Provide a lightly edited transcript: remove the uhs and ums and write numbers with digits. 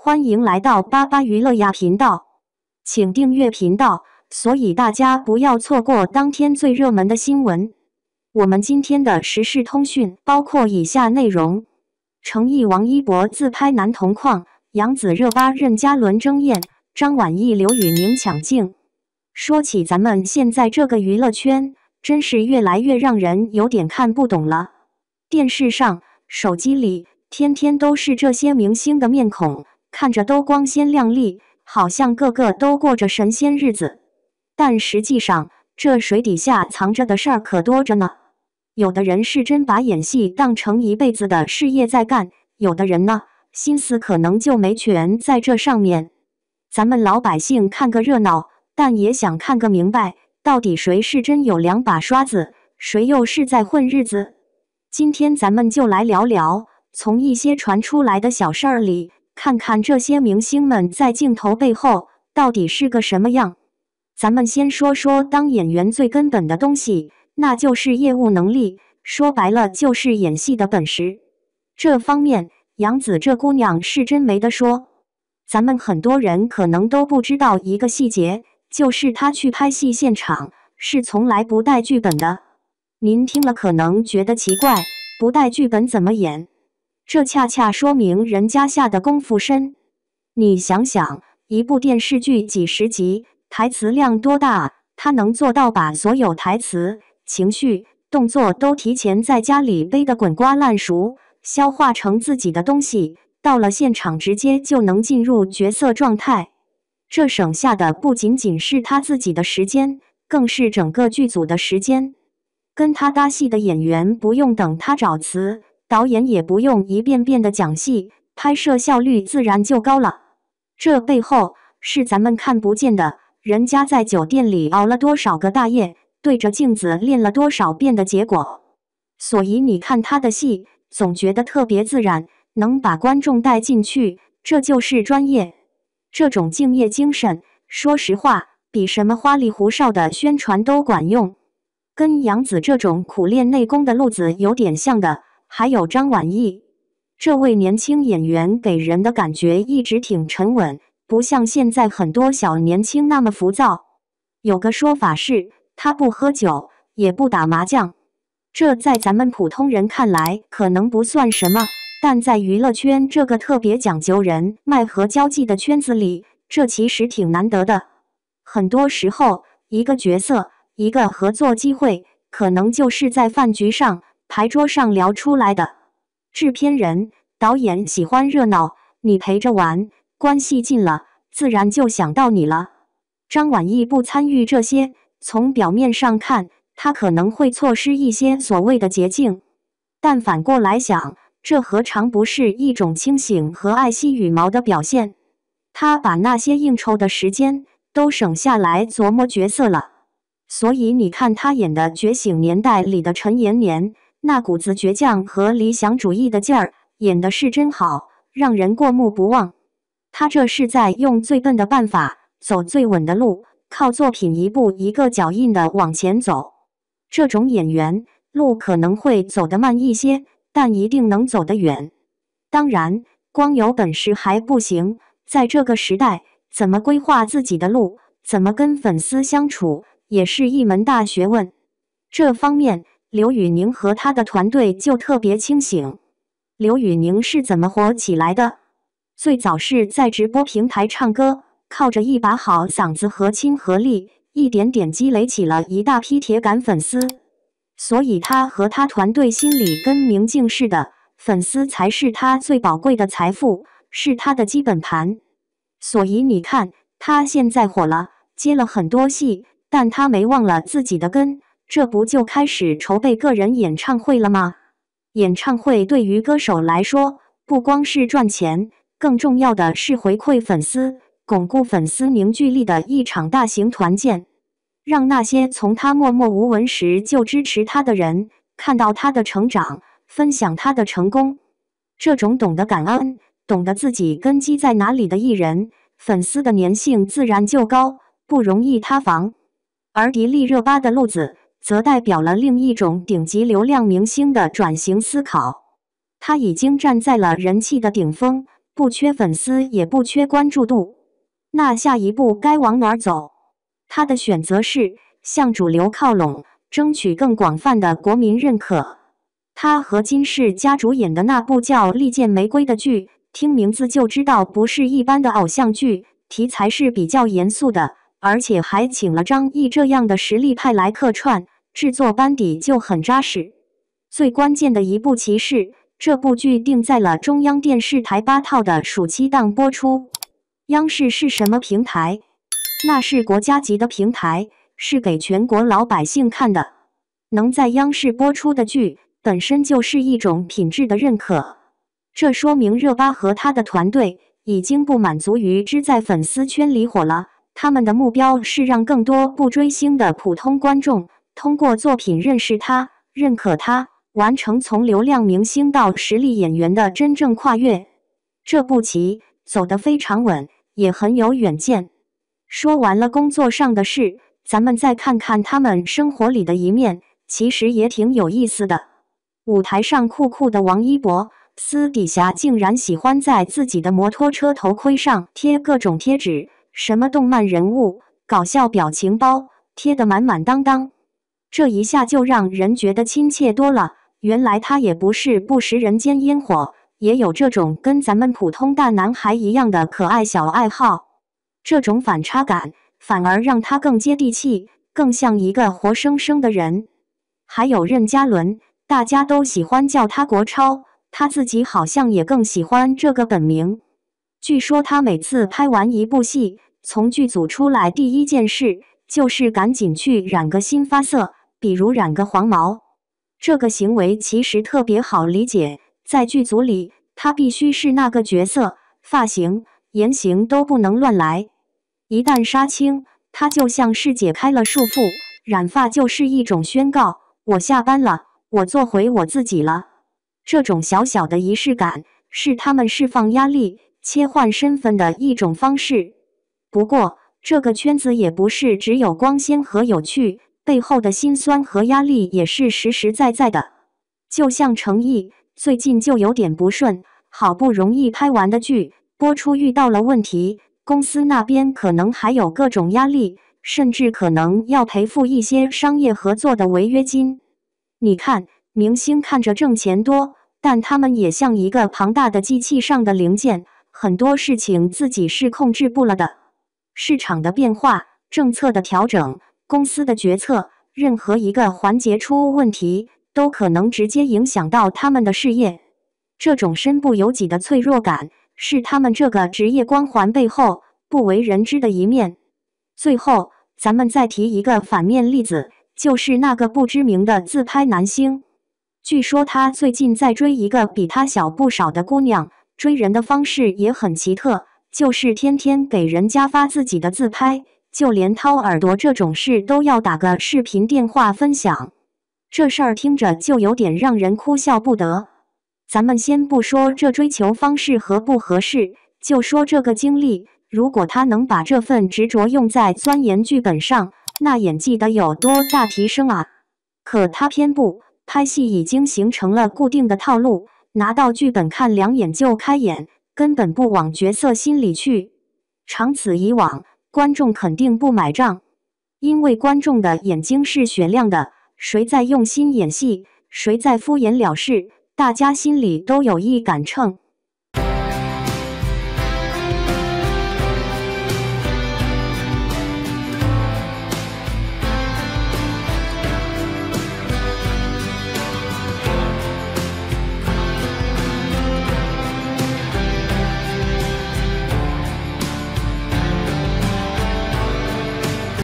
欢迎来到巴巴娱乐呀频道，请订阅频道，所以大家不要错过当天最热门的新闻。我们今天的时事通讯包括以下内容：诚意王一博自拍男同框，杨紫热巴任嘉伦争艳，张晚意刘宇宁抢镜。说起咱们现在这个娱乐圈，真是越来越让人有点看不懂了。电视上、手机里，天天都是这些明星的面孔，看着都光鲜亮丽，好像个个都过着神仙日子。但实际上，这水底下藏着的事儿可多着呢。有的人是真把演戏当成一辈子的事业在干，有的人呢，心思可能就没全在这上面。咱们老百姓看个热闹，但也想看个明白，到底谁是真有两把刷子，谁又是在混日子？今天咱们就来聊聊，从一些传出来的小事儿里，看看这些明星们在镜头背后到底是个什么样。咱们先说说当演员最根本的东西，那就是业务能力，说白了就是演戏的本事。这方面，杨紫这姑娘是真没得说。咱们很多人可能都不知道一个细节，就是她去拍戏现场是从来不带剧本的。您听了可能觉得奇怪，不带剧本怎么演？这恰恰说明人家下的功夫深。你想想，一部电视剧几十集，台词量多大啊？他能做到把所有台词、情绪、动作都提前在家里背得滚瓜烂熟，消化成自己的东西，到了现场直接就能进入角色状态。这省下的不仅仅是他自己的时间，更是整个剧组的时间。跟他搭戏的演员不用等他找词，导演也不用一遍遍的讲戏，拍摄效率自然就高了。这背后是咱们看不见的，人家在酒店里熬了多少个大夜，对着镜子练了多少遍的结果。所以你看他的戏，总觉得特别自然，能把观众带进去，这就是专业。这种敬业精神，说实话，比什么花里胡哨的宣传都管用。跟杨紫这种苦练内功的路子有点像的，还有张晚意。这位年轻演员给人的感觉一直挺沉稳，不像现在很多小年轻那么浮躁。有个说法是，他不喝酒，也不打麻将。这在咱们普通人看来可能不算什么，但在娱乐圈这个特别讲究人脉和交际的圈子里，这其实挺难得的。很多时候，一个角色，一个合作机会，可能就是在饭局上、牌桌上聊出来的。制片人、导演喜欢热闹，你陪着玩，关系近了，自然就想到你了。张晚意不参与这些，从表面上看，他可能会错失一些所谓的捷径。但反过来想，这何尝不是一种清醒和爱惜羽毛的表现？他把那些应酬的时间都省下来琢磨角色了。所以你看他演的《觉醒年代》里的陈延年，那股子倔强和理想主义的劲儿，演的是真好，让人过目不忘。他这是在用最笨的办法，走最稳的路，靠作品一步一个脚印的往前走。这种演员，路可能会走得慢一些，但一定能走得远。当然，光有本事还不行，在这个时代，怎么规划自己的路，怎么跟粉丝相处，也是一门大学问。这方面，刘宇宁和他的团队就特别清醒。刘宇宁是怎么火起来的？最早是在直播平台唱歌，靠着一把好嗓子合亲合力，一点点积累起了一大批铁杆粉丝。所以他和他团队心里跟明镜似的，粉丝才是他最宝贵的财富，是他的基本盘。所以你看，他现在火了，接了很多戏，但他没忘了自己的根，这不就开始筹备个人演唱会了吗？演唱会对于歌手来说，不光是赚钱，更重要的是回馈粉丝，巩固粉丝凝聚力的一场大型团建，让那些从他默默无闻时就支持他的人，看到他的成长，分享他的成功。这种懂得感恩，懂得自己根基在哪里的艺人，粉丝的粘性自然就高，不容易塌房。而迪丽热巴的路子，则代表了另一种顶级流量明星的转型思考。她已经站在了人气的顶峰，不缺粉丝，也不缺关注度。那下一步该往哪儿走？他的选择是向主流靠拢，争取更广泛的国民认可。他和金世佳主演的那部叫《利剑玫瑰》的剧，听名字就知道不是一般的偶像剧，题材是比较严肃的，而且还请了张译这样的实力派来客串，制作班底就很扎实。最关键的一步棋是，这部剧定在了中央电视台8套的暑期档播出。央视是什么平台？那是国家级的平台，是给全国老百姓看的。能在央视播出的剧，本身就是一种品质的认可。这说明热巴和他的团队已经不满足于只在粉丝圈里火了，他们的目标是让更多不追星的普通观众通过作品认识他、认可他，完成从流量明星到实力演员的真正跨越。这步棋走得非常稳，也很有远见。说完了工作上的事，咱们再看看他们生活里的一面，其实也挺有意思的。舞台上酷酷的王一博，私底下竟然喜欢在自己的摩托车头盔上贴各种贴纸，什么动漫人物、搞笑表情包，贴得满满当当。这一下就让人觉得亲切多了，原来他也不是不食人间烟火，也有这种跟咱们普通大男孩一样的可爱小爱好。这种反差感反而让他更接地气，更像一个活生生的人。还有任嘉伦，大家都喜欢叫他国超，他自己好像也更喜欢这个本名。据说他每次拍完一部戏，从剧组出来第一件事就是赶紧去染个新发色，比如染个黄毛。这个行为其实特别好理解，在剧组里他必须是那个角色，发型、言行都不能乱来。一旦杀青，他就像是解开了束缚，染发就是一种宣告，我下班了，我做回我自己了。这种小小的仪式感，是他们释放压力、切换身份的一种方式。不过，这个圈子也不是只有光鲜和有趣，背后的辛酸和压力也是实实在在的。就像程毅，最近就有点不顺，好不容易拍完的剧，播出遇到了问题。公司那边可能还有各种压力，甚至可能要赔付一些商业合作的违约金。你看，明星看着挣钱多，但他们也像一个庞大的机器上的零件，很多事情自己是控制不了的。市场的变化、政策的调整、公司的决策，任何一个环节出问题，都可能直接影响到他们的事业。这种身不由己的脆弱感，是他们这个职业光环背后不为人知的一面。最后，咱们再提一个反面例子，就是那个不知名的自拍男星。据说他最近在追一个比他小不少的姑娘，追人的方式也很奇特，就是天天给人家发自己的自拍，就连掏耳朵这种事都要打个视频电话分享。这事儿听着就有点让人哭笑不得。咱们先不说这追求方式合不合适，就说这个经历，如果他能把这份执着用在钻研剧本上，那演技得有多大提升啊！可他偏不，拍戏已经形成了固定的套路，拿到剧本看2眼就开演，根本不往角色心里去。长此以往，观众肯定不买账，因为观众的眼睛是雪亮的，谁在用心演戏，谁在敷衍了事，大家心里都有一杆秤。